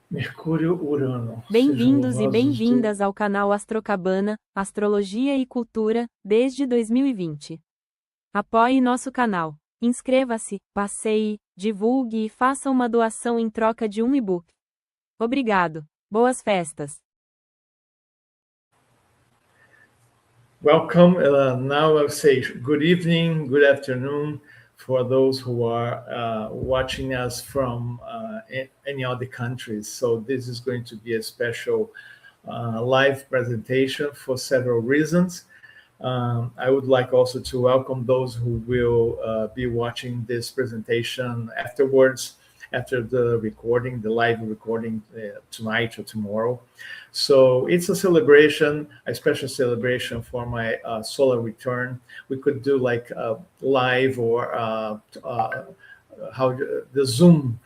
Mercúrio, Urano, sejam Bem-vindos e louvados os deuses. bem-vindas ao canal Astrocabana, Astrologia e Cultura, desde 2020. Apoie nosso canal. Inscreva-se, passeie, divulgue e faça uma doação em troca de um e-book. Obrigado. Boas festas. Welcome. Now I'll say good evening, good afternoon for those who are watching us from any other countries. So this is going to be a special live presentation for several reasons. I would like also to welcome those who will be watching this presentation afterwards, after the recording, the live recording tonight or tomorrow. So it's a celebration, a special celebration for my solar return. We could do like live or how the Zoom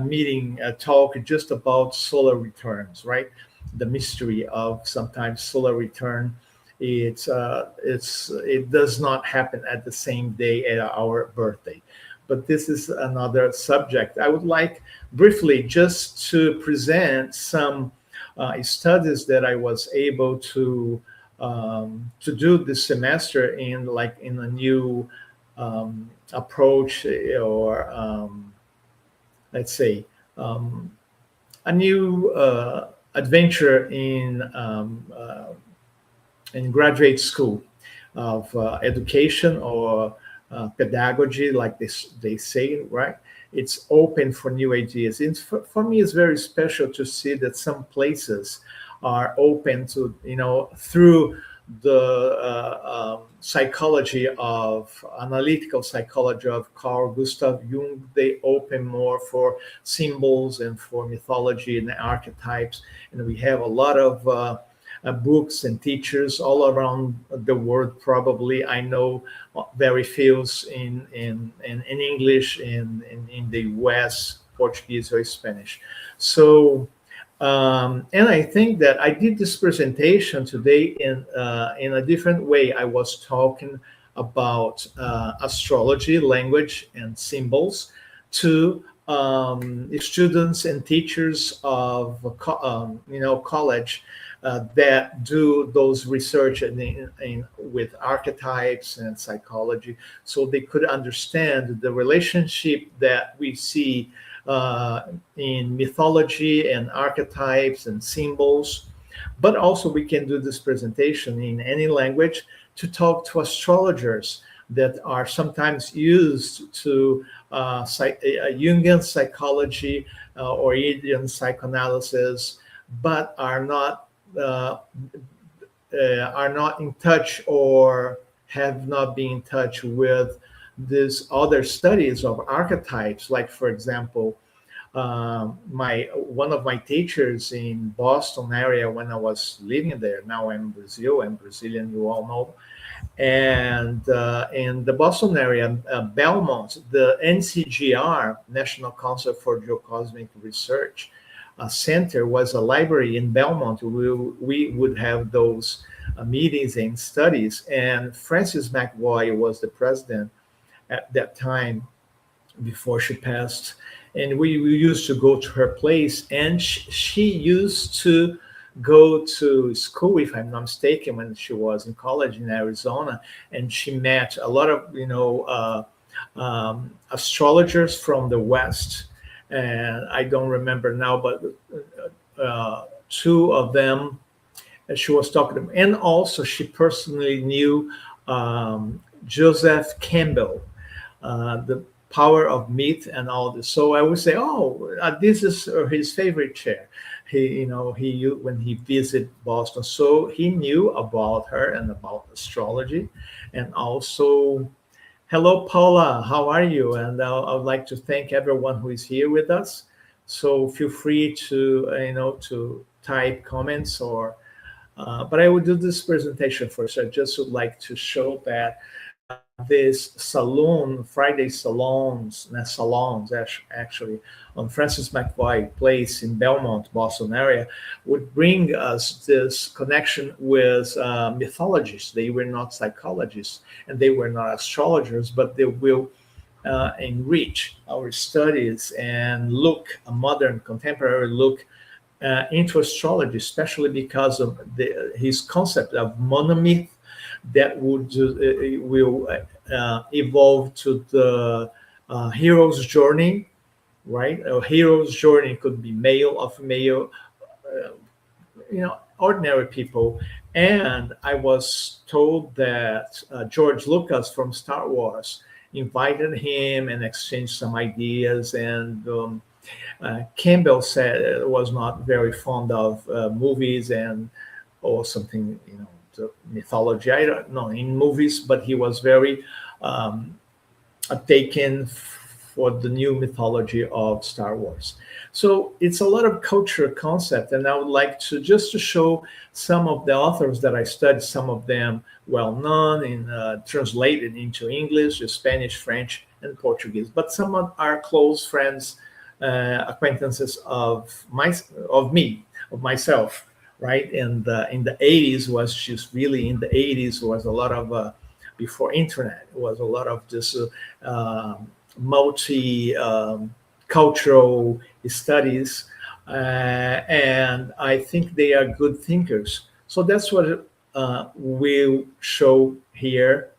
meeting talk just about solar returns, right? The mystery of sometimes solar return. It does not happen at the same day at our birthday, but this is another subject. I would like briefly just to present some studies that I was able to do this semester in a new approach, or let's say a new adventure in graduate school of education, or pedagogy, like they say, right? It's open for new ideas. For me, it's very special to see that some places are open to, through the psychology of analytical psychology of Carl Gustav Jung. They open more for symbols and for mythology and archetypes, and we have a lot of books and teachers all around the world. Probably I know very few in English, in the US, Portuguese or Spanish. So and I think that I did this presentation today in a different way. I was talking about astrology, language, and symbols to students and teachers of college that do those research with archetypes and psychology, so they could understand the relationship that we see in mythology and archetypes and symbols. But also we can do this presentation in any language to talk to astrologers that are sometimes used to Jungian psychology or Jungian psychoanalysis, but uh, are not in touch, or have not been in touch with these other studies of archetypes. Like, for example, my one of my teachers in Boston area when I was living there. Now I'm in Brazil. I'm Brazilian, you all know. And in the Boston area, Belmont, the NCGR, National Council for Geocosmic Research Center, was a library in Belmont. We would have those meetings and studies. And Frances McVoy was the president at that time, before she passed. And we used to go to her place, and she used to go to school, if I'm not mistaken, when she was in college in Arizona. And she met a lot of astrologers from the West, and I don't remember now, but two of them she was talking to them. And also she personally knew Joseph Campbell, the power of myth and all this. So I would say, oh, this is his favorite chair. He when he visited Boston, so he knew about her and about astrology. And also, hello, Paula, how are you? And I would like to thank everyone who is here with us. So feel free to to type comments, or but I will do this presentation first. I just would like to show that this saloon, Friday salons actually, on Francis McVoy Place in Belmont, Boston area, would bring us this connection with mythologists. They were not psychologists and they were not astrologers, but they will enrich our studies and look a modern, contemporary look into astrology, especially because of his concept of monomyth that will evolve to the hero's journey, right? A hero's journey could be male or female, ordinary people. And I was told that George Lucas from Star Wars invited him and exchanged some ideas. And Campbell said was not very fond of movies and or something, the mythology. I don't know in movies, but he was very taken for the new mythology of Star Wars. So it's a lot of culture concept, and I would like to just to show some of the authors that I studied, some of them well known and translated into English, Spanish, French, and Portuguese. But some are close friends, acquaintances of myself, right? And in the 80s was just really in the 80s was a lot of before internet was a lot of this multi cultural studies, and I think they are good thinkers. So that's what we'll show here.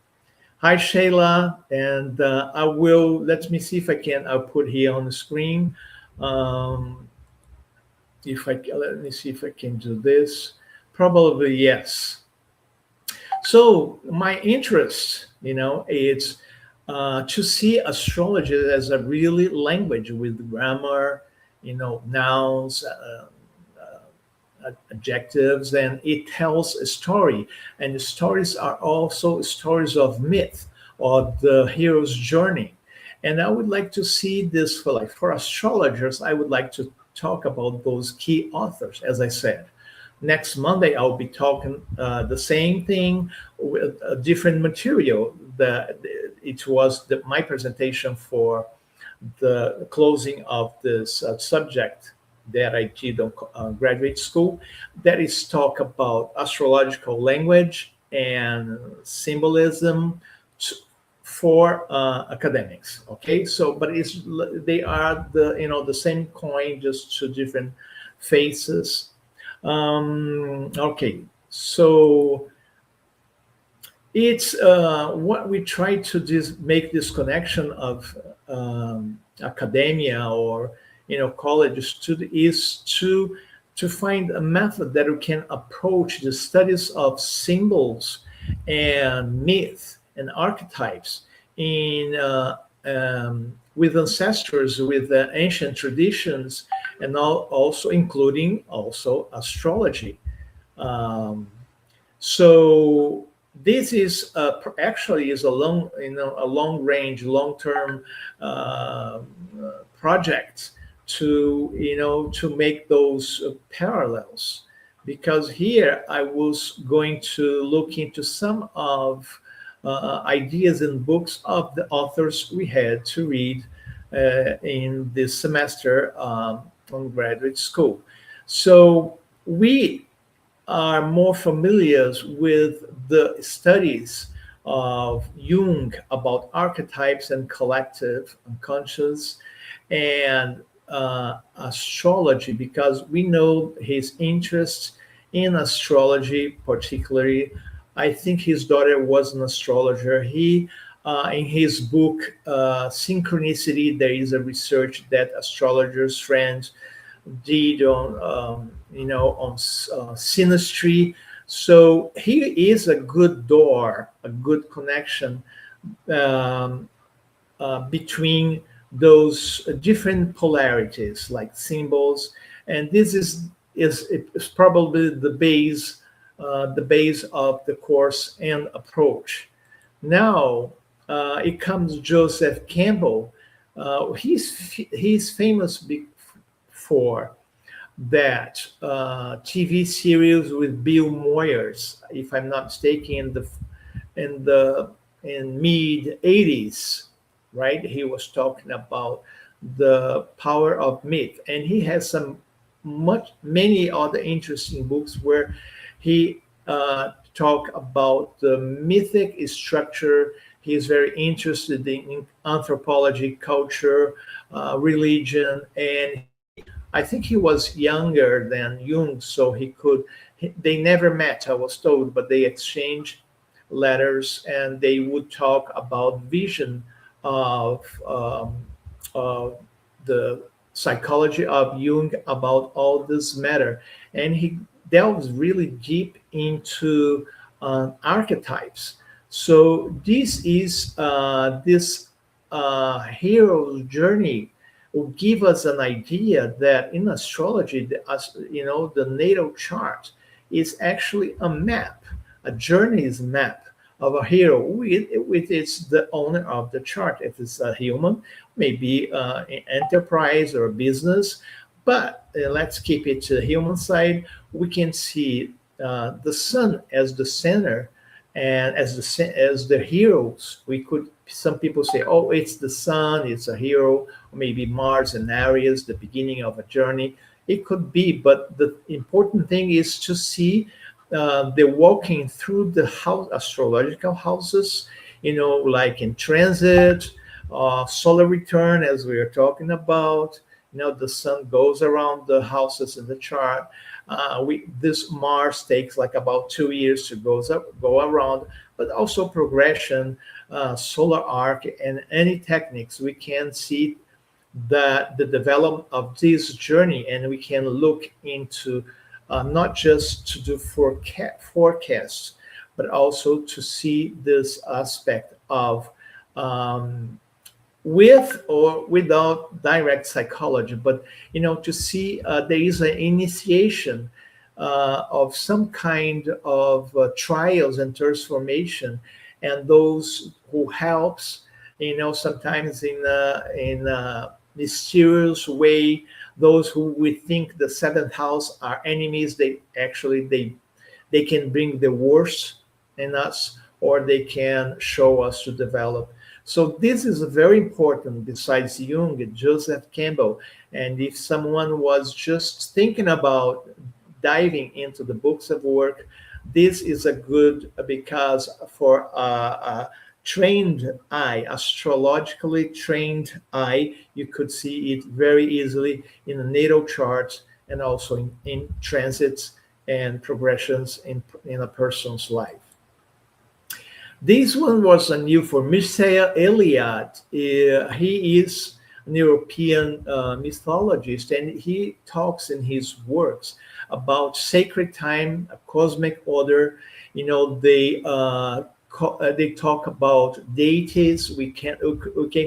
Hi Shayla, and I will, let me see if I can, I'll put here on the screen. If I let me see if I can do this. Probably yes. So my interest, it's to see astrology as a really language with grammar, nouns, adjectives, and it tells a story. And the stories are also stories of myth or the hero's journey. And I would like to see this for astrologers. I would like to talk about those key authors, as I said. Next Monday, I'll be talking the same thing with a different material. It was my presentation for the closing of this subject that I did on graduate school. That is talk about astrological language and symbolism for academics. Okay, so but they are the same coin, just two different faces. Okay, so it's what we try to make this connection of academia or college student is to find a method that we can approach the studies of symbols and myth and archetypes in with ancestors, with ancient traditions, and also including also astrology. So this is actually is a long range, long term project to make those parallels. Because here I was going to look into some of ideas and books of the authors we had to read in this semester on graduate school. So we are more familiar with the studies of Jung about archetypes and collective unconscious, and astrology, because we know his interest in astrology. Particularly, I think his daughter was an astrologer. He in his book Synchronicity, there is a research that astrologers friends did on synastry. So he is a good door, a good connection between those different polarities like symbols, and this is probably the base of the course and approach. Now it comes Joseph Campbell. He's famous for that TV series with Bill Moyers, if I'm not mistaken, in mid 80s, right? He was talking about the power of myth, and he has many other interesting books where he talk about the mythic structure. He is very interested in anthropology, culture, religion, and I think he was younger than Jung, so they never met, I was told, but they exchanged letters and they would talk about vision of, of the psychology of Jung about all this matter. And he delves really deep into archetypes. So this hero's journey will give us an idea that in astrology, the natal chart is actually a map, a journey's map of a hero with it's the owner of the chart. If it's a human, maybe an enterprise or a business, but let's keep it to the human side. We can see the sun as the center and as the heroes. Some people say, oh, it's the sun, it's a hero, or maybe Mars and Aries, the beginning of a journey. It could be, but the important thing is to see the walking through the astrological houses, like in transit, solar return, as we are talking about. The sun goes around the houses in the chart. This Mars takes like about 2 years to go around, but also progression, solar arc, and any techniques. We can see that the development of this journey, and we can look into not just to do forecasts, but also to see this aspect of with or without direct psychology, but to see there is an initiation of some kind of trials and transformation, and those who helps, sometimes in a mysterious way. Those who we think the seventh house are enemies, they can bring the worst in us, or they can show us to develop. So this is very important. Besides Jung, Joseph Campbell, and if someone was just thinking about diving into the books of work, this is a good, because for a trained eye, astrologically trained eye, you could see it very easily in the natal charts, and also in transits and progressions in a person's life. This one was new for Mircea Eliade. He is an European mythologist, and he talks in his works about sacred time, a cosmic order. They talk about deities. We can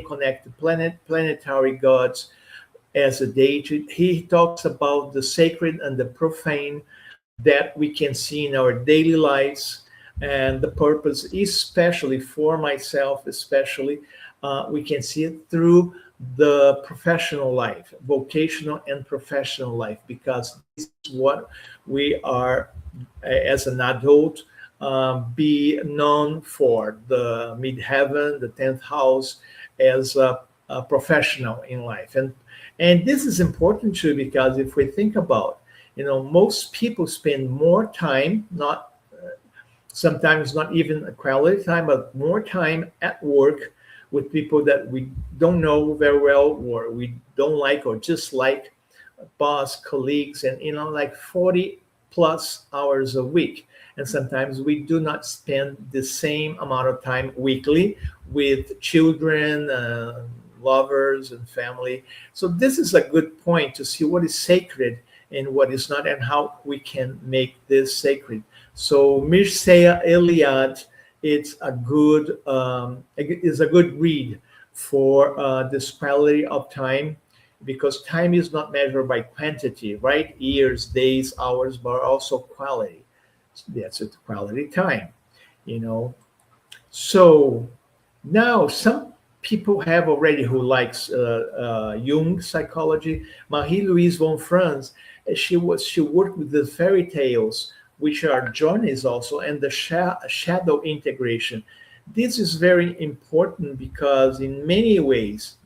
connect the planetary gods as a deity. He talks about the sacred and the profane that we can see in our daily lives, and the purpose, especially for myself, we can see it through the professional life, vocational and professional life, because this is what we are as an adult be known for, the midheaven, the 10th house, as a professional in life. And this is important too, because if we think about, most people spend more time, sometimes not even a quality time, but more time at work with people that we don't know very well, or we don't like, or just like, boss, colleagues, and like 40 plus hours a week. And sometimes we do not spend the same amount of time weekly with children, lovers, and family. So this is a good point to see what is sacred and what is not, and how we can make this sacred. So Mircea Eliade, it's a good read for this quality of time, because time is not measured by quantity, right? Years, days, hours, but also quality. That's a quality time, So now some people have already who likes Jung psychology. Marie-Louise von Franz, she worked with the fairy tales, which are journeys also, and the shadow integration. This is very important because in many ways,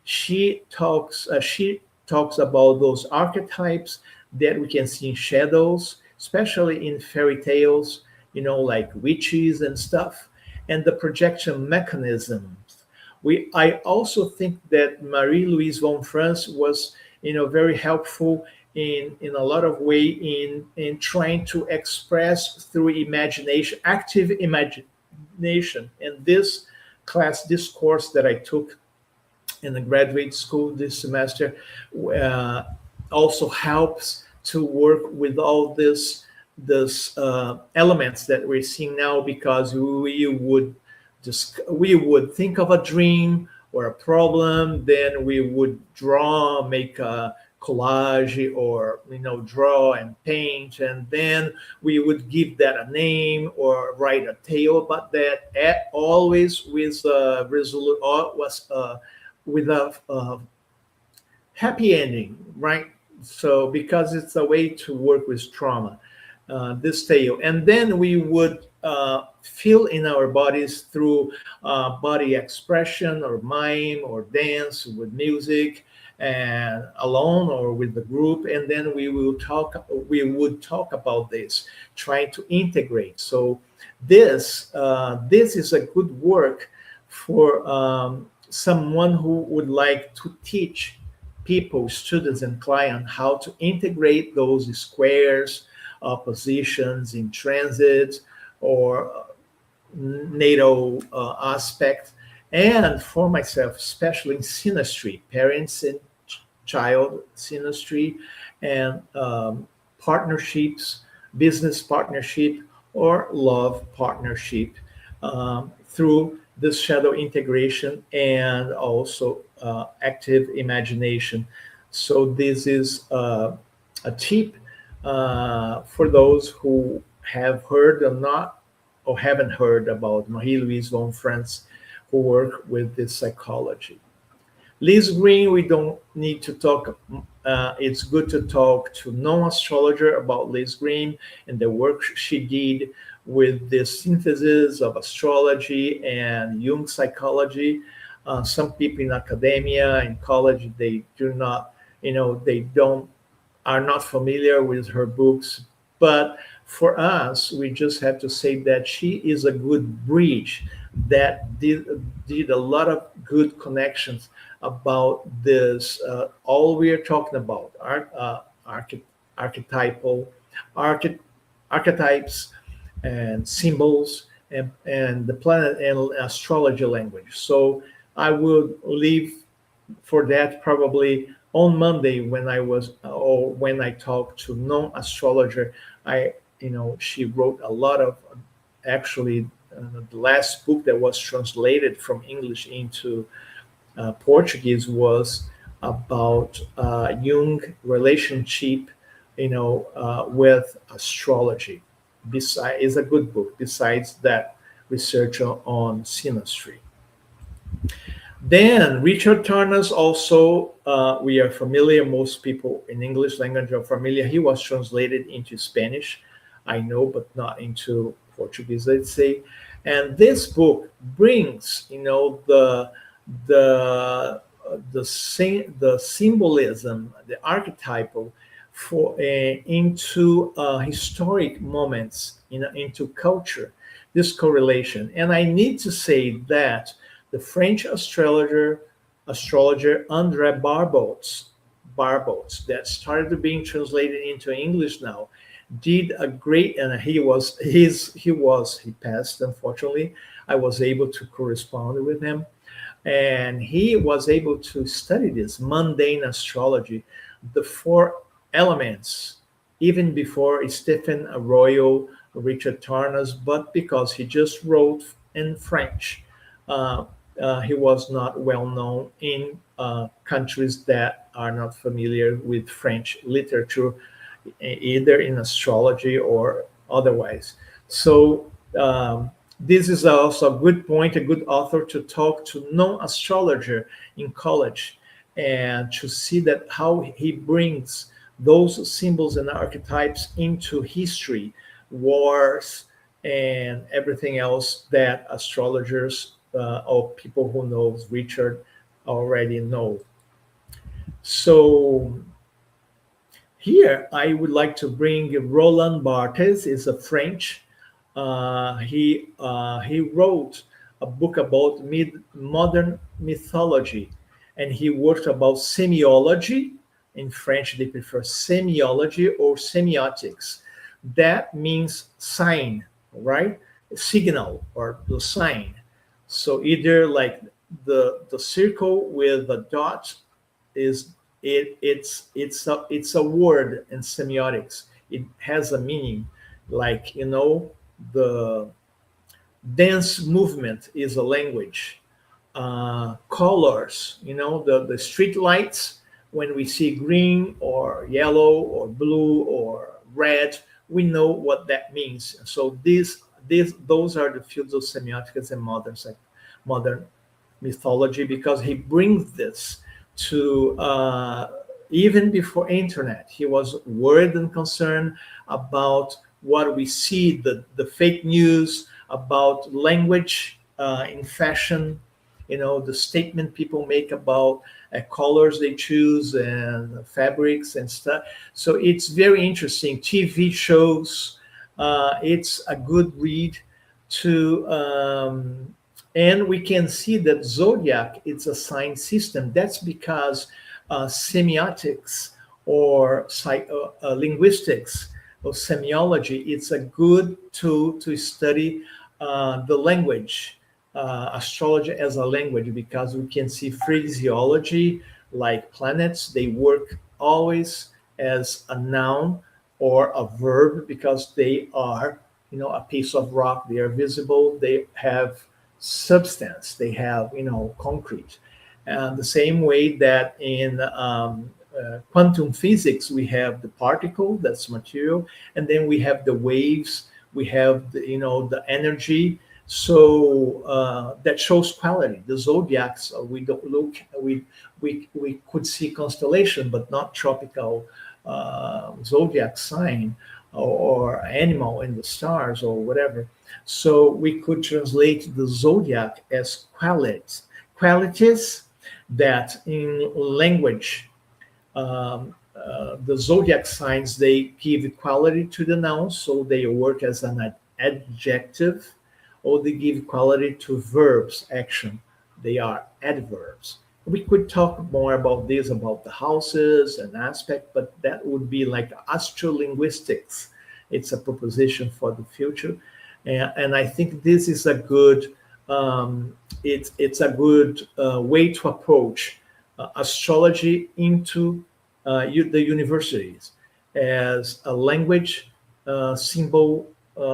she talks about those archetypes that we can see in shadows, especially in fairy tales, like witches and stuff, and the projection mechanisms. I also think that Marie-Louise von Franz was very helpful in a lot of way in trying to express through imagination, active imagination. And this course that I took in the graduate school this semester uh, also helps to work with all this elements that we're seeing now, because we would think of a dream or a problem, then we would draw, make a collage, or draw and paint, and then we would give that a name or write a tale about that, always with a with a happy ending, right? So because it's a way to work with trauma, this tale, and then we would feel in our bodies through body expression or mime or dance with music, and alone or with the group, and then we would talk about this, trying to integrate. So this is a good work for someone who would like to teach people, students, and clients how to integrate those squares, positions in transit, or natal aspect. And for myself, especially in synastry, parents and child synastry, and partnerships, business partnership, or love partnership, through this shadow integration, and also active imagination. So this is a tip for those who have heard or not, or haven't heard about Marie-Louise von Franz, who work with this psychology. Liz Green, we don't need to talk. It's good to talk to non-astrologer about Liz Green and the work she did with the synthesis of astrology and Jung psychology. Some people in academia and college, they do not, they don't are not familiar with her books. But for us, we just have to say that she is a good bridge that did a lot of good connections about this, all we are talking about, archetypal, arche- archetypes and symbols, and the planet and astrology language. So I would leave for that probably on Monday, when I talked to non-astrologer. She wrote a lot of, actually, the last book that was translated from English into Portuguese was about Jung relationship, with astrology. Besides, is a good book. Besides that, research on synastry. Then Richard Tarnas also, we are familiar, most people in English language are familiar. He was translated into Spanish, I know, but not into Portuguese, let's say. And this book brings, the symbolism, the archetypal, into historic moments, into culture, this correlation. And I need to say that the French astrologer André Barbault, that started being translated into English now, did a great, and he passed, unfortunately. I was able to correspond with him, and he was able to study this mundane astrology, the four elements, even before Stephen Arroyo, Richard Tarnas, but because he just wrote in French. He was not well known in countries that are not familiar with French literature, either in astrology or otherwise. So this is also a good point, a good author to talk to non-astrologer in college, and to see that how he brings those symbols and archetypes into history, wars, and everything else that astrologers or people who knows Richard already know. So here I would like to bring Roland Barthes. Is a French. He wrote a book about modern mythology, and he worked about semiology, In French, they prefer semiology or semiotics. That means sign, right? Signal or the sign. So either like the circle with the dot is it's a word in semiotics. It has a meaning, like the dance movement is a language. Colors, the street lights, when we see green or yellow or blue or red, we know what that means. So those are the fields of semiotics and modern mythology, because he brings this to even before internet. He was worried and concerned about what we see, the fake news about language in fashion, the statement people make about colors they choose and fabrics and stuff. So it's very interesting. TV shows, it's a good read to and we can see that zodiac, it's a sign system. That's because semiotics or linguistics or semiology, it's a good tool to study the language, astrology as a language, because we can see phraseology, like planets, they work always as a noun or a verb, because they are, a piece of rock, they are visible, they have substance, they have, concrete. And the same way that in quantum physics, we have the particle, that's material, and then we have the waves, we have the energy. So that shows quality. The zodiacs, we don't look, we could see constellation, but not tropical zodiac sign or animal in the stars or whatever. So we could translate the zodiac as qualities that in language, the zodiac signs, they give quality to the noun, so they work as an adjective, or they give quality to verbs, action. They are adverbs. We could talk more about this, about the houses and aspect, but that would be like astrolinguistics. It's a proposition for the future, and I think this is a good. It's a good way to approach astrology into the universities as a language, symbol,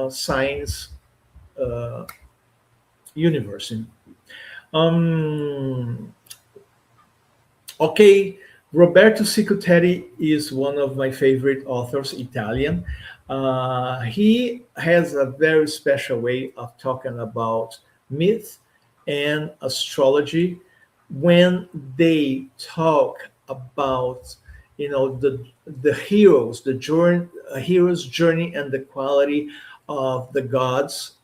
science universe. Um, Okay, Roberto Cicutteri is one of my favorite authors, Italian. He has a very special way of talking about myth and astrology when they talk about, the heroes, the journey, hero's journey, and the quality of the gods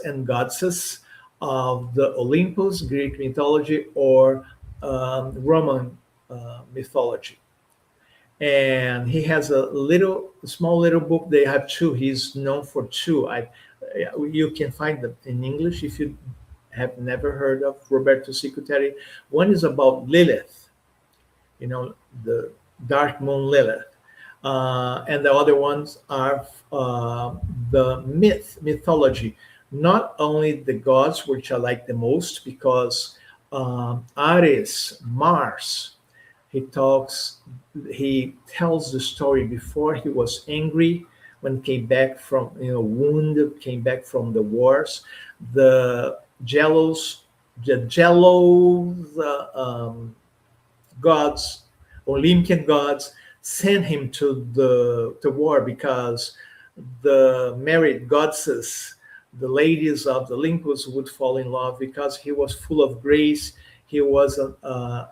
and goddesses of the Olympus, Greek mythology, or Roman mythology. And he has a small little book. They have two. He's known for two. You can find them in English if you have never heard of Roberto Cicutteri. One is about Lilith, the dark moon Lilith, and the other ones are the mythology. Not only the gods, which I like the most, because Ares, Mars, he tells the story before he was angry, when came back from, wounded, came back from the wars. The jealous gods, Olympian gods, sent him to the war, because the married goddesses, the ladies of the Olympus, would fall in love, because he was full of grace. He was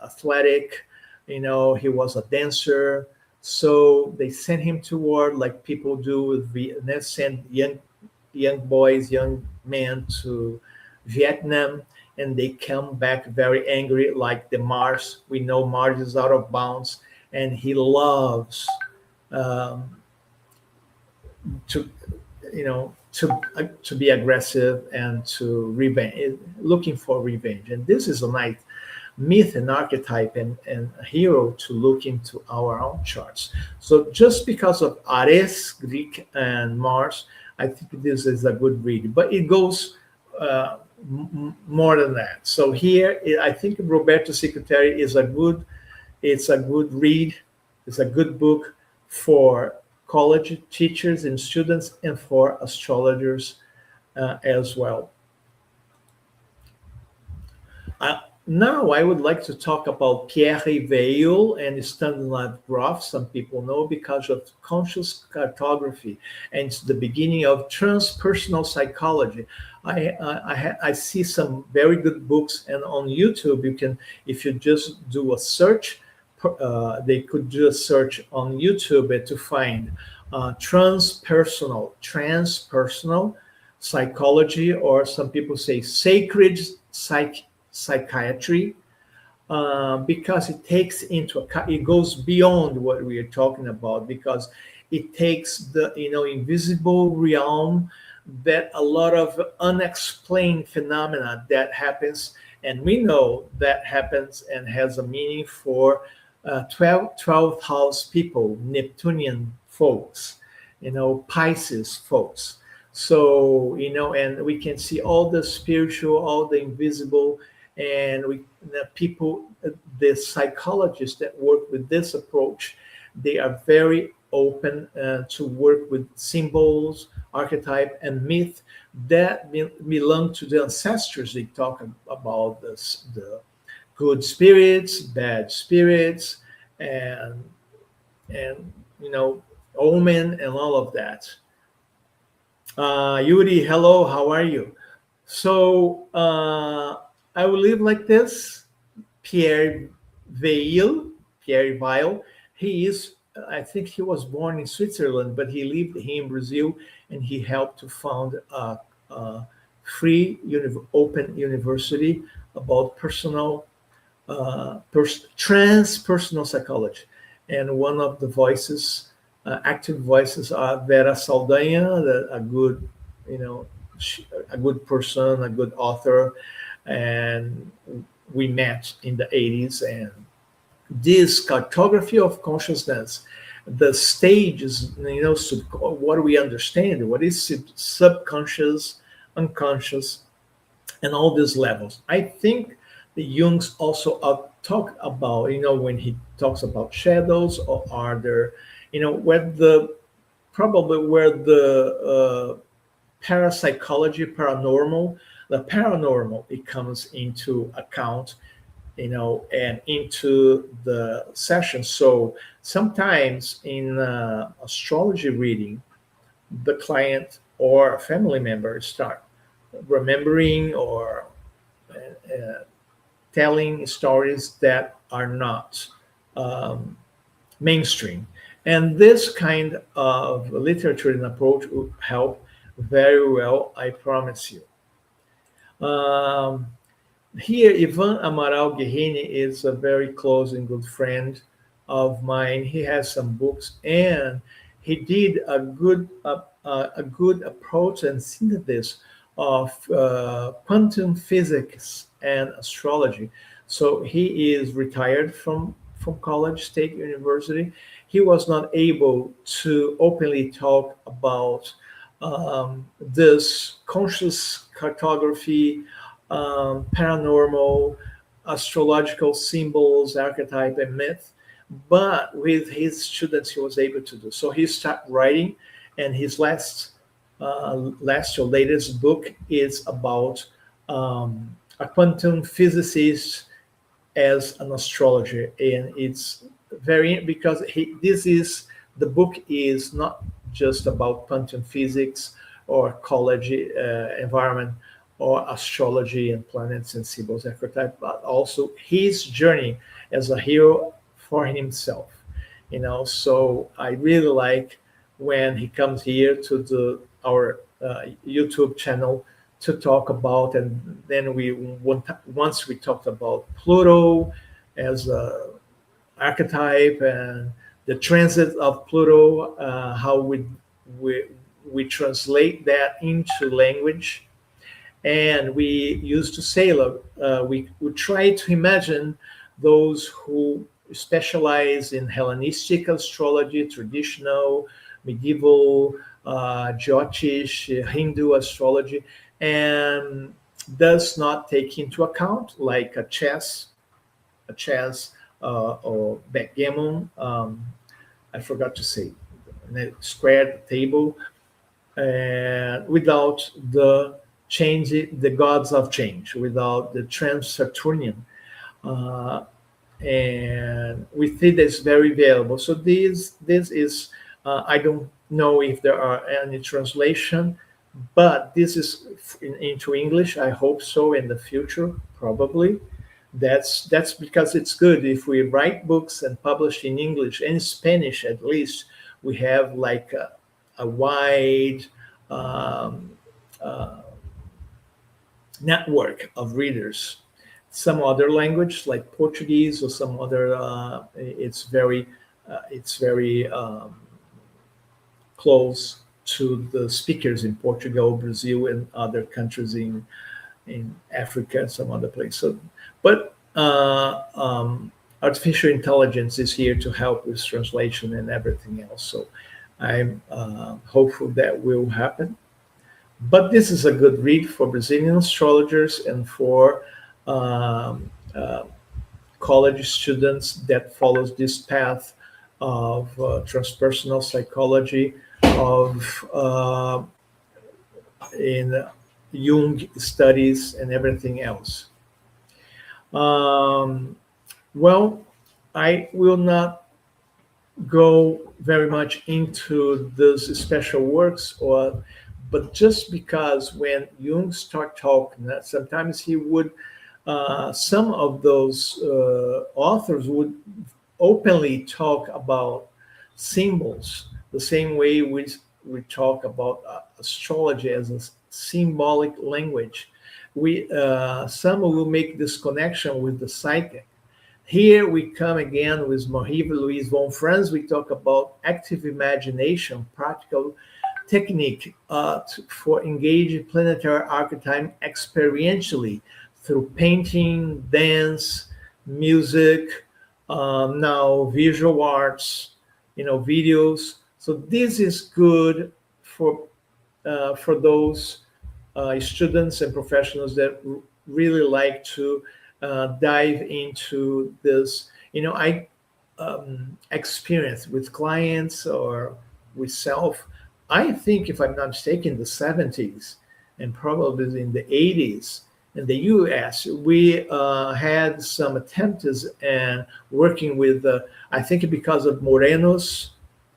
athletic, he was a dancer. So they sent him to war, like people do with they send young boys, young men to Vietnam, and they come back very angry, like the Mars. We know Mars is out of bounds, and he loves um, to to be aggressive and to revenge, looking for revenge. And this is a myth and archetype and hero to look into our own charts. So just because of Ares, Greek, and Mars, I think this is a good read. But it goes more than that. So here, I think Roberto Secretary is a good. It's a good read. It's a good book for college teachers and students, and for astrologers as well. Now I would like to talk about Pierre Weil and Stanislav Grof. Some people know because of conscious cartography, and it's the beginning of transpersonal psychology. I see some very good books, and on YouTube you can, if you just do a search, they could do a search on YouTube to find transpersonal psychology, or some people say sacred psychiatry, because it takes into account, it goes beyond what we are talking about, because it takes the invisible realm, that a lot of unexplained phenomena that happens, and we know that happens and has a meaning for 12th house people, Neptunian folks, Pisces folks. So, and we can see all the spiritual, all the invisible, and the psychologists that work with this approach, they are very open to work with symbols, archetype, and myth that belong to the ancestors. They talk about the good spirits, bad spirits, and omen, and all of that. Yuri, hello, how are you? So I will leave like this. Pierre Weil. He is, I think he was born in Switzerland, but he lived here in Brazil, and he helped to found a free, open university about transpersonal psychology. And one of the voices, active voices, are Vera Saldanha, a good, a good person, a good author, and we met in the 80s. And this cartography of consciousness, the stages, what we understand, what is subconscious, unconscious, and all these levels. I think the Jung's also talk about, when he talks about shadows, or are there, where the parapsychology, the paranormal, it comes into account, and into the session. So sometimes in astrology reading, the client or family members start remembering or telling stories that are not mainstream. And this kind of literature and approach will help very well, I promise you. Here, Ivan Amaral Guerrini is a very close and good friend of mine. He has some books, and he did a good approach and synthesis of quantum physics and astrology. So he is retired from College State University. He was not able to openly talk about this conscious cartography, paranormal, astrological symbols, archetype, and myth. But with his students, he was able to do. So he started writing, and his latest or latest book is about a quantum physicist as an astrologer, and it's very, because the book is not just about quantum physics or ecology, environment, or astrology and planets and symbols, archetype, but also his journey as a hero for himself. So I really like when he comes here to our YouTube channel to talk about, and then once we talked about Pluto as a archetype, and the transit of Pluto, how we translate that into language, And we used to say, look, we would try to imagine those who specialize in Hellenistic astrology, traditional, medieval, Jyotish, Hindu astrology, and does not take into account like a chess or backgammon. I forgot to say, squared table, without the change, the gods of change, without the trans-Saturnian. Uh, and we think that's very valuable. So this is, I don't know if there are any translation, but this is into English. I hope so in the future, probably. That's because it's good if we write books and publish in English and Spanish at least. We have like a wide um, uh, network of readers. Some other language like Portuguese or some other, it's very close to the speakers in Portugal, Brazil, and other countries in Africa and some other place. So, but artificial intelligence is here to help with translation and everything else. So I'm hopeful that will happen. But this is a good read for Brazilian astrologers and for um, uh, college students that follows this path of transpersonal psychology, of in Jung studies and everything else. Um, well, I will not go very much into those special works, but just because when Jung start talking, sometimes he would, some of those authors would openly talk about symbols, the same way we talk about astrology as a symbolic language. We some will make this connection with the psychic. Here we come again with Marie Louise von Franz. We talk about active imagination, practical technique for engaging planetary archetype experientially through painting, dance, music, now visual arts, videos. So this is good for those students and professionals that really like to dive into this. I experience with clients or with self. I think, if I'm not mistaken, the 70s and probably in the 80s in the US, we had some attempts and working with, I think because of Moreno's,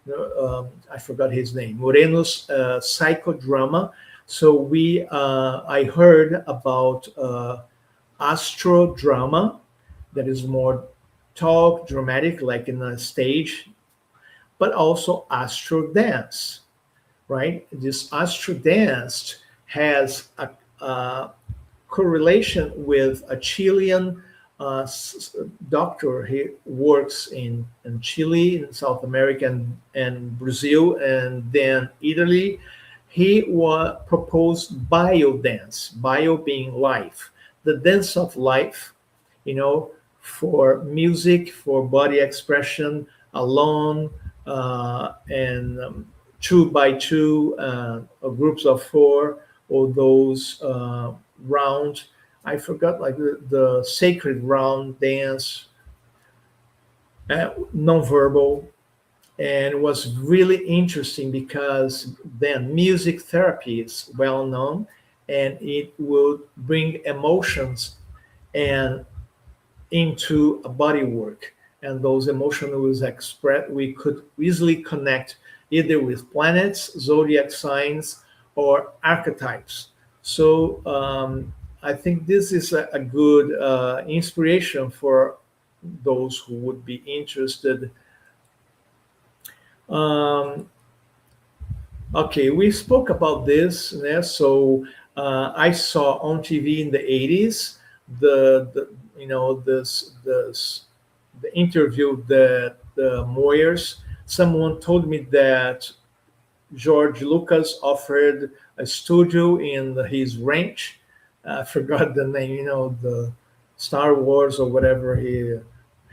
I forgot his name, Moreno's psychodrama. So I heard about astro drama that is more talk, dramatic, like in a stage, but also astro dance, right? This astro dance has a correlation with a Chilean doctor. He works in Chile, in South America, and Brazil, and then Italy. He proposed bio dance, bio being life, the dance of life, for music, for body expression, alone, and two by two, groups of four, or those round. I forgot, like the sacred round dance, nonverbal, and it was really interesting because then music therapy is well known, and it would bring emotions and into a body work, and those emotions was expressed. We could easily connect either with planets, zodiac signs, or archetypes. So I think this is a good inspiration for those who would be interested. Um, okay, we spoke about this. Yeah? So I saw on TV in the 80s the the interview that the Moyers. Someone told me that George Lucas offered a studio in his ranch I forgot the name, the Star Wars or whatever he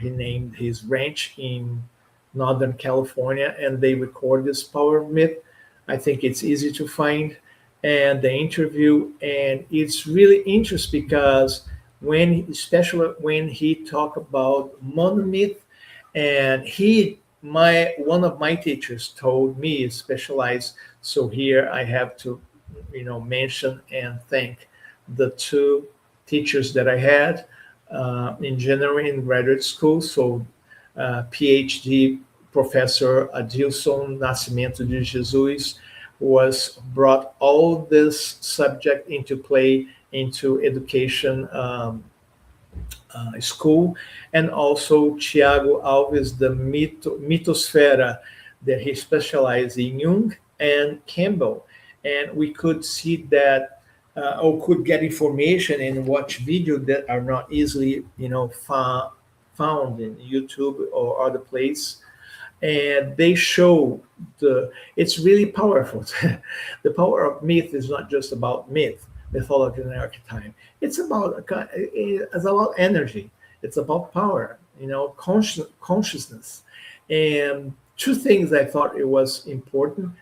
named his ranch in Northern California, and they record this power myth. I think it's easy to find, and the interview, and it's really interesting because especially when he talk about monomyth, and one of my teachers told me is specialized. So here I have to, mention and thank the two teachers that I had in general in graduate school. So PhD Professor Adilson Nascimento de Jesus was brought all this subject into play into education school, and also Tiago Alves, the Mitosfera, that he specialized in Jung and Campbell. And we could see that, or could get information and watch videos that are not easily, found in YouTube or other place. And they show it's really powerful. The power of myth is not just about mythology and archetype. It's about energy. It's about power, consciousness. And two things I thought it was important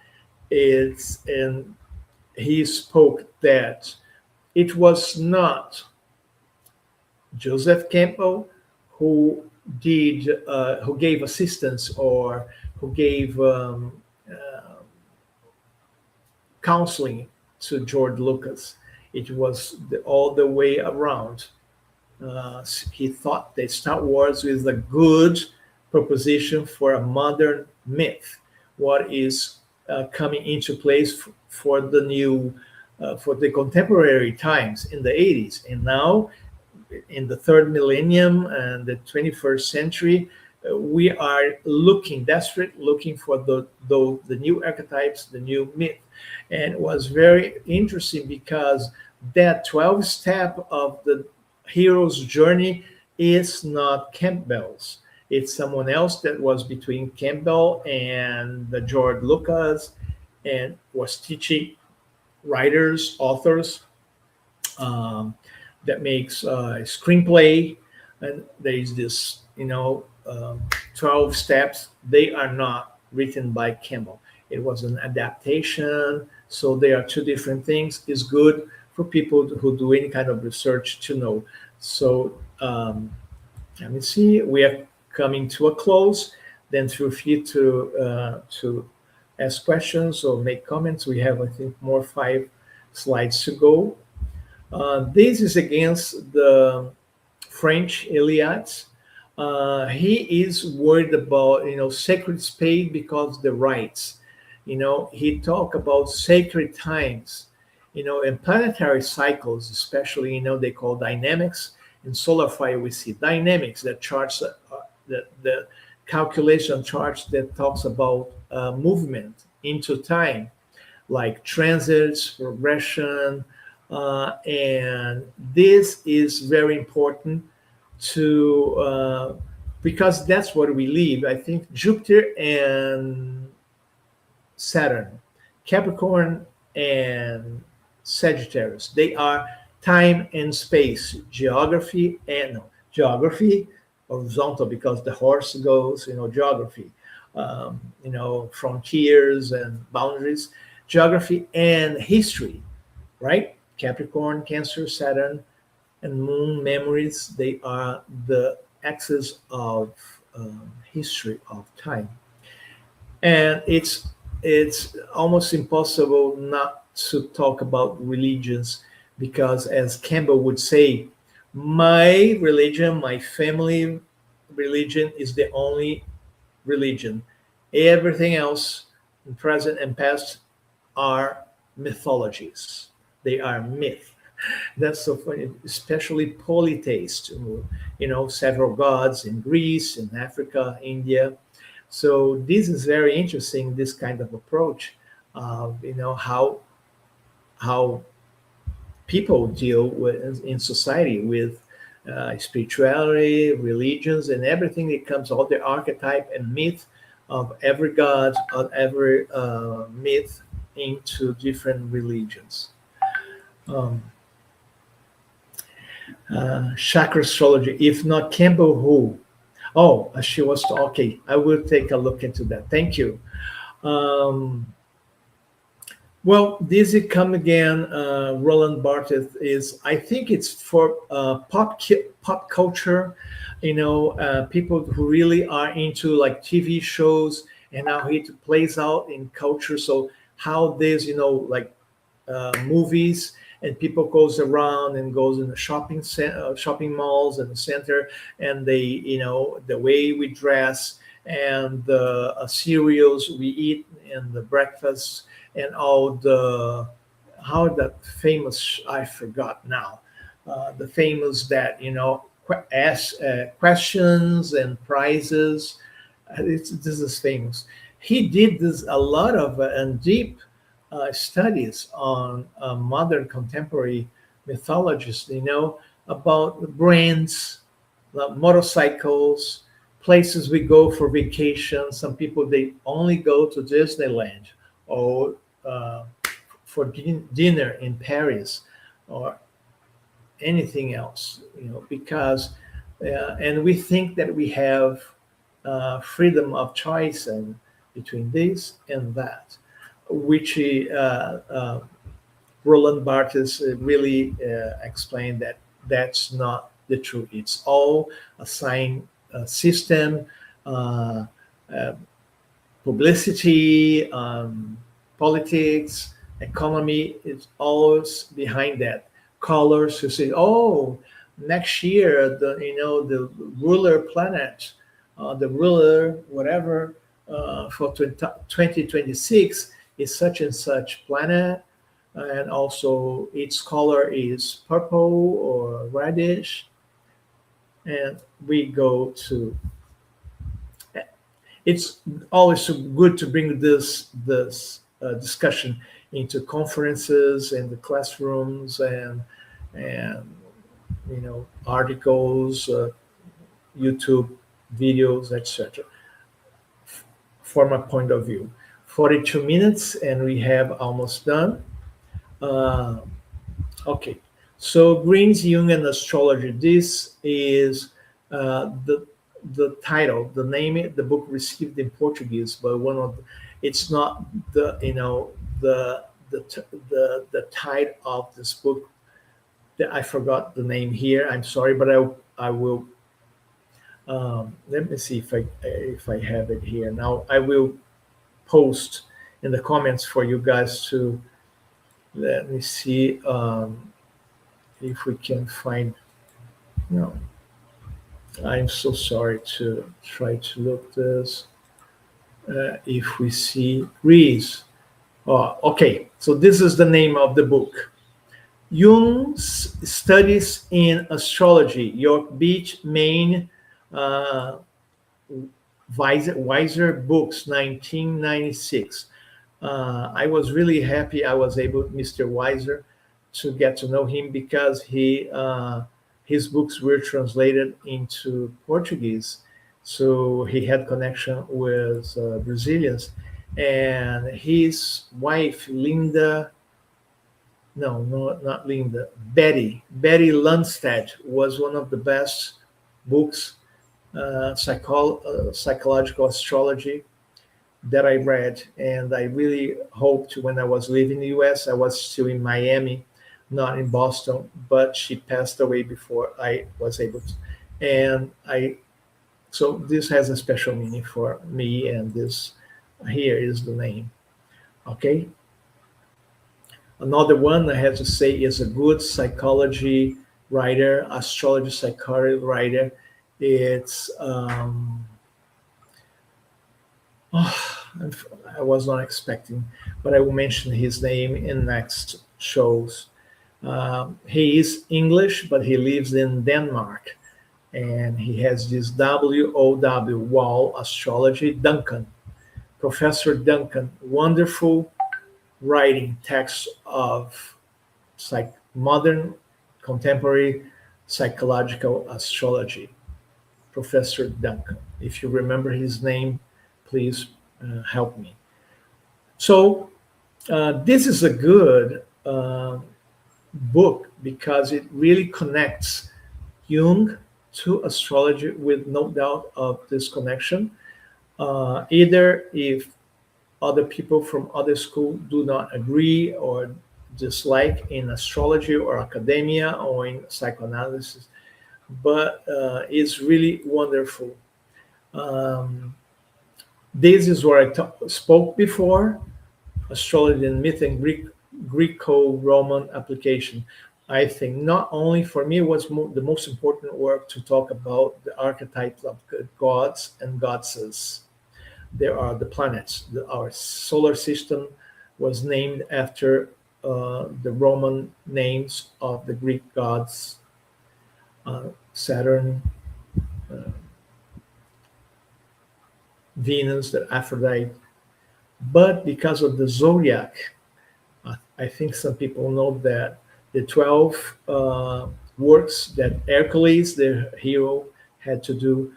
is, and he spoke that it was not Joseph Campbell who who gave assistance, or who gave counseling to George Lucas. It was all the way around. He thought that Star Wars is a good proposition for a modern myth, what is coming into place for the new, for the contemporary times in the 80s. And now, in the third millennium and the 21st century, we are desperate, looking for the new archetypes, the new myth. And it was very interesting because that 12 step of the hero's journey is not Campbell's. It's someone else that was between Campbell and the George Lucas, and was teaching writers, authors, that makes a screenplay. And there is this, 12 steps. They are not written by Campbell. It was an adaptation. So they are two different things. It's good for people who do any kind of research to know. So let me see. We are coming to a close. Then feel free to ask questions or make comments. We have, I think, more 5 slides to go. This is against the French Eliades. He is worried about, sacred space because the rites. He talk about sacred times, and planetary cycles, especially, they call dynamics. In solar fire, we see dynamics, that charts, the calculation charts that talks about movement into time, like transits, progression, and this is very important to because that's what we live. I think Jupiter and Saturn, Capricorn and Sagittarius, they are time and space, geography horizontal, because the horse goes, geography, frontiers and boundaries, geography and history, right? Capricorn, Cancer, Saturn, and Moon memories, they are the axis of history of time. And it's almost impossible not to talk about religions, because, as Campbell would say, my religion, my family religion, is the only religion. Everything else, in present and past, are mythologies. They are myth. That's so funny, especially polytheist, several gods in Greece, in Africa, India. So this is very interesting, this kind of approach of, how people deal with in society with spirituality, religions, and everything that comes, all the archetype and myth of every god, of every myth into different religions. Chakra astrology. If not Campbell, who? Oh, she was okay. I will take a look into that. Thank you. Um, well, this is come again. Roland Barthes is. I think it's for pop culture. People who really are into like TV shows and how it plays out in culture. So how this, like movies and people goes around and goes in the shopping malls and the center, and they, the way we dress and the cereals we eat and the breakfast and all the how that famous, I forgot now, the famous that ask questions and prizes. This is famous. He did this a lot of and deep studies on modern contemporary mythologies, about brands, motorcycles, places we go for vacation. Some people, they only go to Disneyland or for dinner in Paris or anything else, because, and we think that we have freedom of choice and between this and that, which Roland Barthes really explained that that's not the truth. It's all a sign system, uh, uh, publicity, politics, economy is always behind that. Colors who say, "Oh, next year the ruler planet, the ruler whatever for 2026 is such and such planet, and also its color is purple or reddish," and we go to. It's always so good to bring this discussion into conferences and the classrooms and articles, YouTube videos, etc. From a point of view, 42 minutes, and we have almost done. Uh, okay, so Green's Jung and Astrology. This is the title, the name. The book received in Portuguese, but it's not the title of this book. I forgot the name here. I'm sorry, but I will. Let me see if I have it here now. I will post in the comments for you guys to. Let me see if we can find. No, I'm so sorry to try to look this. If we see Greece. Oh, okay, so this is the name of the book. Jung's Studies in Astrology, York Beach, Maine, Weiser Books, 1996. I was really happy I was able, Mr. Weiser, to get to know him because his books were translated into Portuguese. So he had connection with Brazilians. And his wife, Linda, no, not Linda, Betty Lundstedt was one of the best books, psychological astrology that I read. And I really hoped when I was leaving the US, I was still in Miami, not in Boston, but she passed away before I was able to. And so this has a special meaning for me, and this here is the name. Okay. Another one I have to say is a good psychology writer, astrology psychology writer. It's I was not expecting, but I will mention his name in next shows. He is English, but he lives in Denmark, and he has this WOW Wall Astrology. Duncan, Professor Duncan, wonderful writing text of modern contemporary psychological astrology. Professor Duncan. If you remember his name, please help me. So this is a good book because it really connects Jung to astrology with no doubt of this connection. Either if other people from other school do not agree or dislike in astrology or academia or in psychoanalysis, but it's really wonderful. Um, this is where I spoke before, astrology and myth and Greco-Roman application. I think not only for me was the most important work to talk about the archetypes of gods and goddesses. There are the planets. Our solar system was named after the Roman names of the Greek gods, Saturn, uh, Venus, the Aphrodite. But because of the zodiac, I think some people know that the 12 works that Hercules, the hero, had to do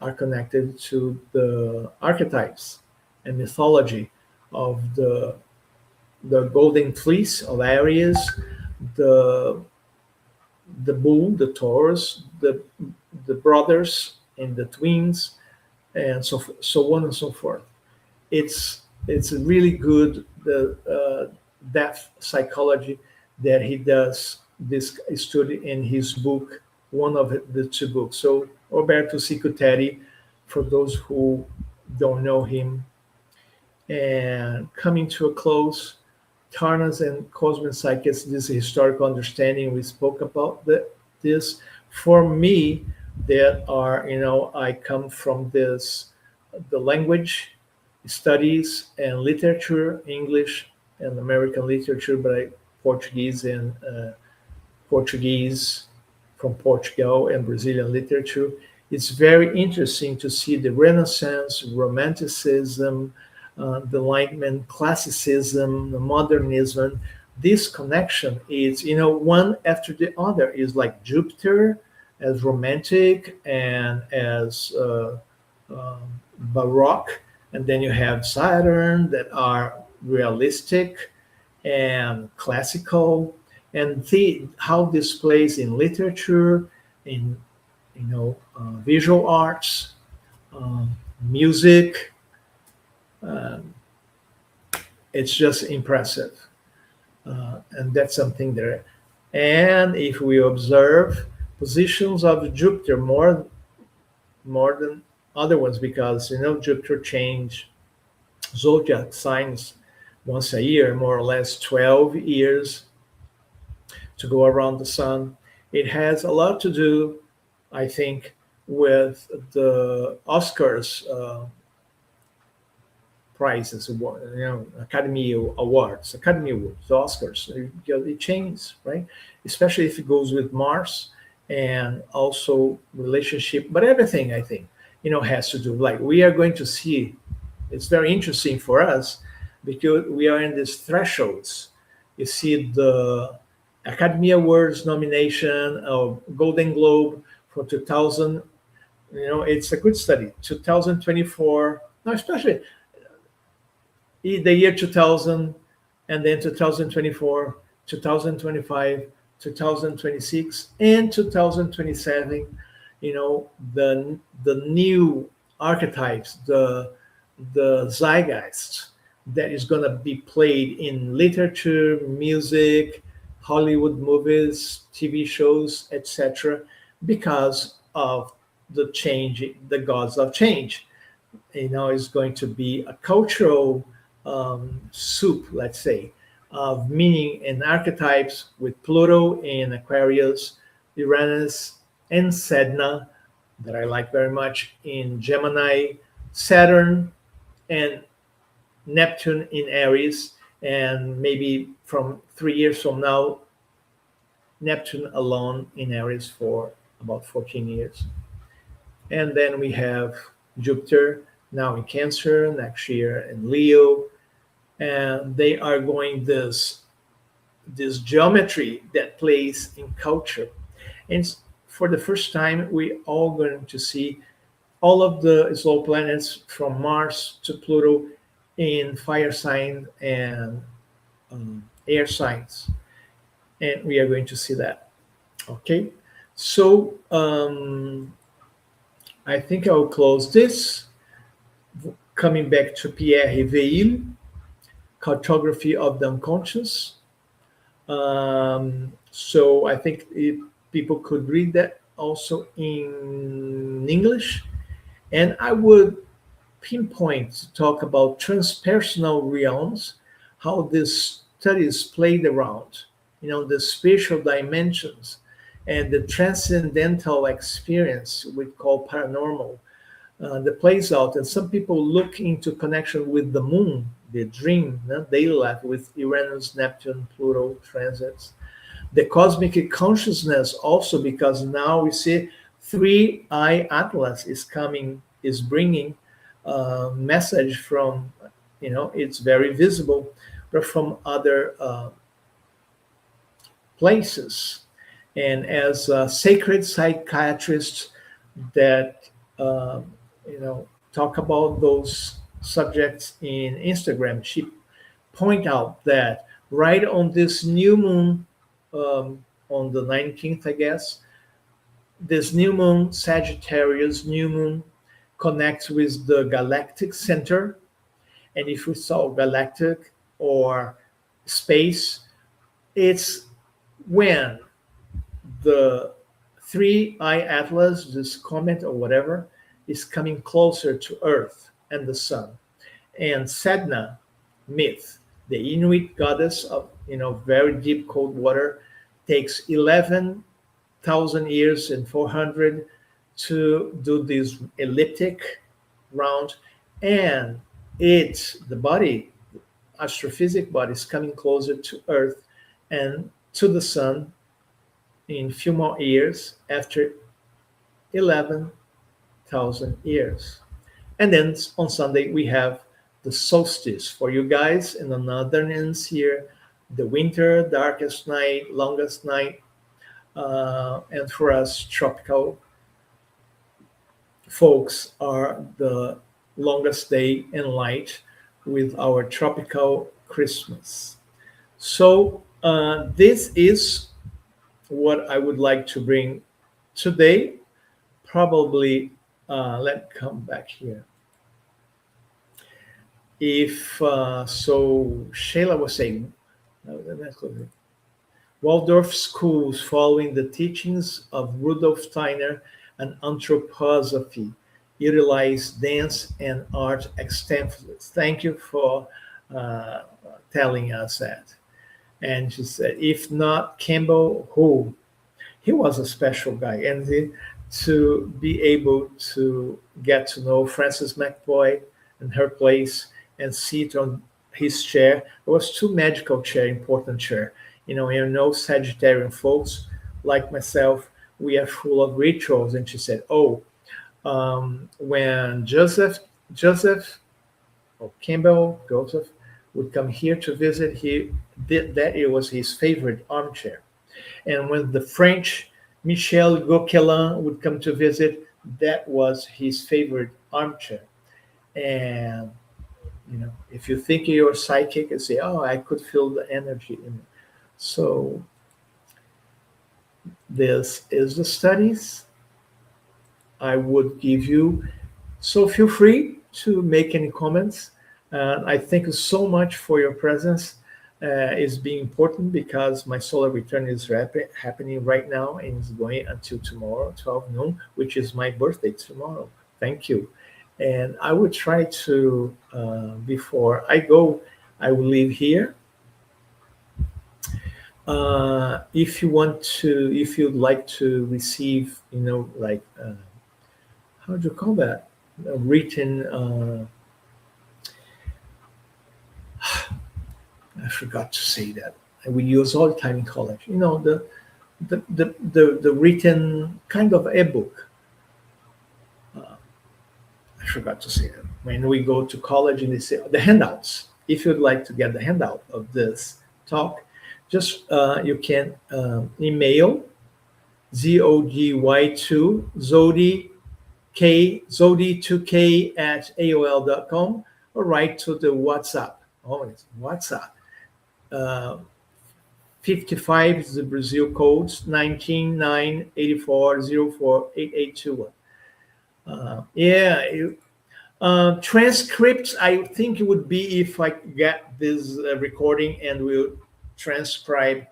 are connected to the archetypes and mythology of the golden fleece of Aries, the bull, the Taurus, the brothers and the twins, and so on and so forth. It's a really good depth psychology that he does this study in his book, one of the two books. So Roberto Cicutteri, for those who don't know him. And coming to a close, Tarnas and Cosmic Psychics, this historical understanding, we spoke about this. For me, that are, I come from the language studies and literature, English and American literature, but Portuguese and Portuguese from Portugal and Brazilian literature. It's very interesting to see the Renaissance, Romanticism, the Enlightenment, Classicism, the Modernism. This connection is, one after the other is like Jupiter as romantic and as Baroque, and then you have Saturn that are realistic and classical, and how this plays in literature, in visual arts, music. Um, it's just impressive, and that's something there. And if we observe positions of Jupiter more than other ones, because Jupiter change zodiac signs once a year, more or less 12 years to go around the sun. It has a lot to do, I think, with the Oscars prizes, Academy Awards, the Oscars. It changes, right? Especially if it goes with Mars and also relationship, but everything I think has to do. Like we are going to see, it's very interesting for us because we are in these thresholds. You see the Academy Awards nomination of Golden Globe for 2000. It's a good study. 2024, no, especially the year 2000, and then 2024, 2025, 2026, and 2027. The new archetypes, the zeitgeist that is going to be played in literature, music, Hollywood movies, TV shows, etc., because of the change, the gods of change. Is going to be a cultural soup, let's say, of meaning and archetypes with Pluto in Aquarius, Uranus and Sedna, that I like very much, in Gemini, Saturn and Neptune in Aries, and maybe from 3 years from now, Neptune alone in Aries for about 14 years. And then we have Jupiter now in Cancer, next year in Leo, and they are going this geometry that plays in culture. And for the first time, we are going to see all of the slow planets from Mars to Pluto in fire sign and air signs, and we are going to see that. Okay, So I think I'll close this. Coming back to Pierre Weil, Cartography of the Unconscious. So I think people could read that also in English. And I would pinpoint to talk about transpersonal realms, how these studies played around, the spiritual dimensions and the transcendental experience we call paranormal that plays out. And some people look into connection with the moon, the dream, daily life with Uranus, Neptune, Pluto transits. The cosmic consciousness also, because now we see 3-eye atlas is bringing a message from, it's very visible, but from other places. And as sacred psychiatrists that talk about those subjects in Instagram, she point out that right on this new moon, on the 19th, I guess, this new moon, Sagittarius new moon, connects with the galactic center. And if we saw galactic or space, it's when the 3-eye atlas, this comet or whatever, is coming closer to Earth and the sun. And Sedna myth, the Inuit goddess of very deep cold water, takes 11,000 years and 400 to do this elliptic round, and the body, astrophysic body, is coming closer to Earth and to the sun in a few more years after 11,000 years. And then on Sunday we have the solstice for you guys in the northern hemisphere, the winter, darkest night, longest night, and for us tropical folks are the longest day and light with our tropical Christmas. So this is what I would like to bring today. Probably, let's come back here. If so, Shayla was saying, Waldorf schools following the teachings of Rudolf Steiner and anthroposophy utilize dance and art extensively. Thank you for telling us that. And she said, if not Campbell, who? He was a special guy. And to be able to get to know Frances McCoy and her place and sit on his chair. It was two magical chair, important chair. Sagittarian folks like myself, we are full of rituals. And she said, when Joseph or Campbell, Joseph, would come here to visit, he did that. It was his favorite armchair. And when the French Michel Gauquelin would come to visit, that was his favorite armchair. And if you think you're psychic and say, I could feel the energy in it. So this is the studies I would give you. So feel free to make any comments. I thank you so much for your presence. It's being important because my solar return is happening right now and is going until tomorrow, 12 noon, which is my birthday tomorrow. Thank you. And I would try to, before I go, I will leave here. If you'd like to receive, how do you call that? A written, I forgot to say that. We use all the time in college. The written kind of ebook. I forgot to say that. When we go to college and they say the handouts, if you'd like to get the handout of this talk, just you can email ZODY2 Zodi2K at AOL.com or write to the WhatsApp. Oh, it's WhatsApp. 55 is the Brazil codes, 19984048821. Yeah, transcripts, I think it would be if I get this recording and will transcribe,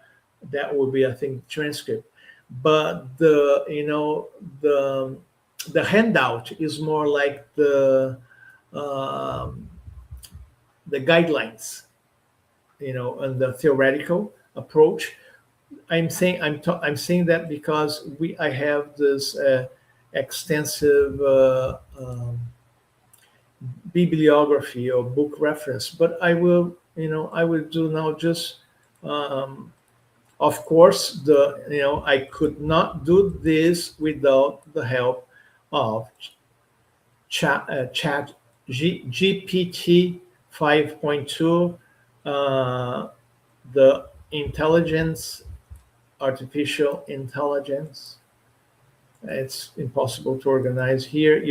that would be, I think, transcript. But the handout is more like um, the guidelines, and the theoretical approach. I'm saying that because I have this extensive bibliography or book reference, but I will do now just, of course, I could not do this without the help of chat GPT 5.2, the intelligence, artificial intelligence. It's impossible to organize here.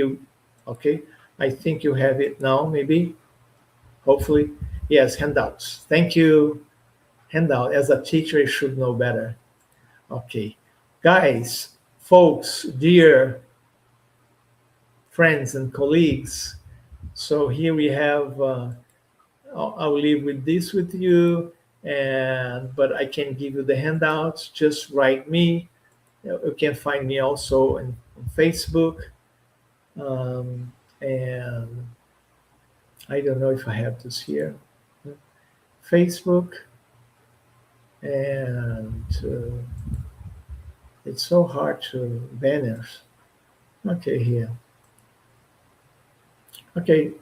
Okay? I think you have it now, maybe, hopefully. Yes, handouts. Thank you. Handout. As a teacher, you should know better. Okay. Guys, folks, dear friends and colleagues, so here we have, I'll leave with this with you, but I can give you the handouts. Just write me. You can find me also on Facebook. And I don't know if I have this here. Facebook. And it's so hard to banners. Okay, here. Okay.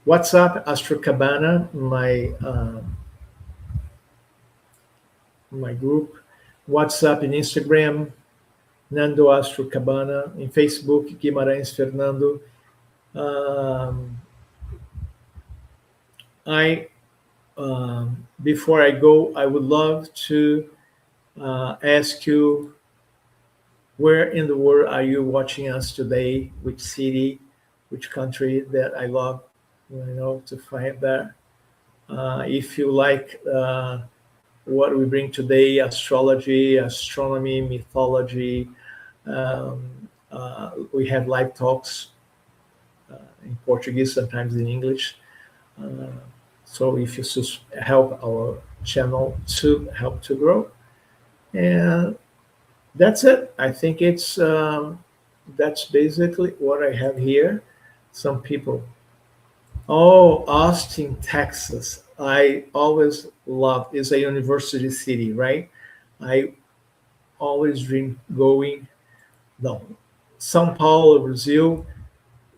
WhatsApp, Astro Cabana, my group. WhatsApp and Instagram, Nando Astro Cabana. In Facebook, Guimarães Fernando. Before I go, I would love to ask you, where in the world are you watching us today? Which city, which country that I love, to find that. If you like what we bring today, astrology, astronomy, mythology, we have live talks in Portuguese, sometimes in English. So if you help our channel to help to grow, and that's it. I think that's basically what I have here. Some people. Oh, Austin, Texas. I always loved. It's a university city, right? I always dream going. No, São Paulo, Brazil.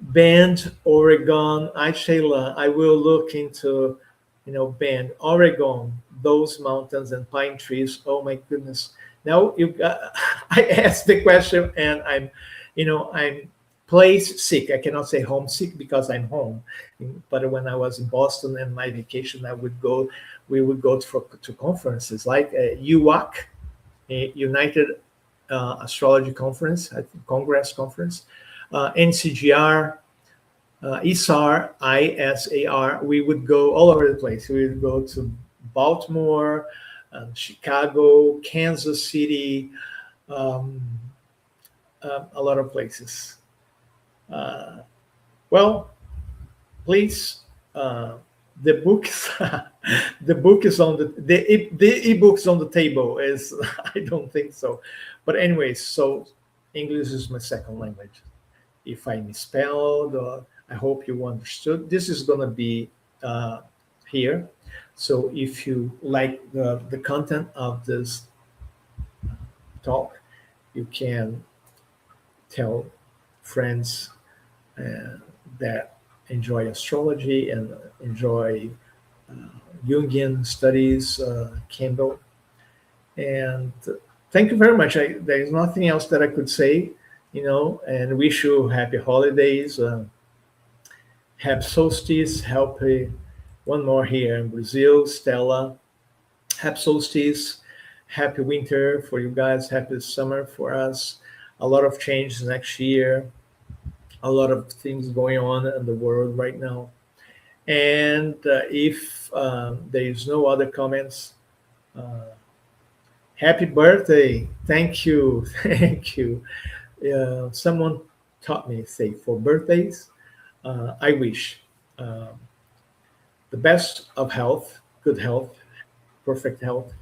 Bend, Oregon. Sheila, I will look into, Bend, Oregon, those mountains and pine trees. Oh my goodness. Now I asked the question and I'm place sick. I cannot say homesick because I'm home. But when I was in Boston and my vacation, we would go to conferences like UAC, United Astrology Conference, I think Congress Conference, NCGR, ISAR, ISAR. We would go all over the place. We would go to Baltimore, Chicago, Kansas City, a lot of places. Well, please, the books, the book is on the ebook's on the table. Is I don't think so, but anyways, so English is my second language. If I misspelled, I hope you understood. This is gonna be here. So if you like the content of this talk, you can tell friends that enjoy astrology and enjoy Jungian studies, Campbell. And thank you very much. There is nothing else that I could say, and wish you happy holidays, happy solstice, happy, one more here in Brazil, Stella, happy solstice, happy winter for you guys, happy summer for us, a lot of change next year, a lot of things going on in the world right now. And if there is no other comments, Happy birthday. Thank you. Thank you. Someone taught me, say, for birthdays, I wish the best of health, good health, perfect health,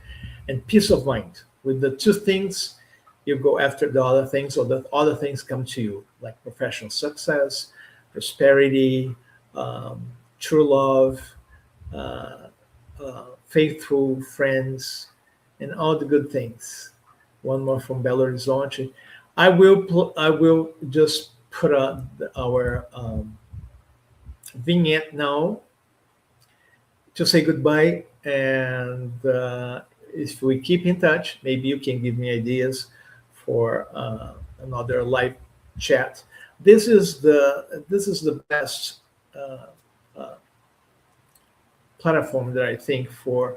and peace of mind. With the two things, you go after the other things, or the other things come to you, like professional success, prosperity, true love, uh, faithful friends, and all the good things. One more from Belo Horizonte. I will just put our vignette now to say goodbye. And if we keep in touch, maybe you can give me ideas for another live chat. This is the best uh, uh, platform that I think for.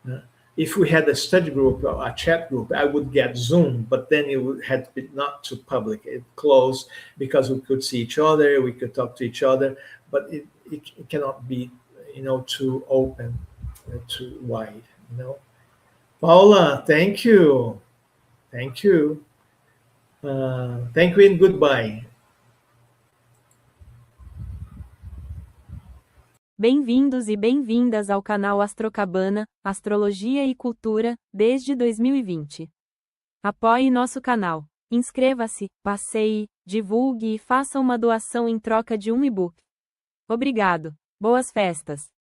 Uh, if we had a study group or a chat group, I would get Zoom, but then it would had to be not too public. It closed because we could see each other, we could talk to each other, but it cannot be, too open, too wide. Paula, thank you, thank you, and goodbye. Bem-vindos e bem-vindas ao canal Astrocabana, Astrologia e Cultura, desde 2020. Apoie nosso canal, inscreva-se, passeie, divulgue e faça uma doação em troca de um e-book. Obrigado. Boas festas!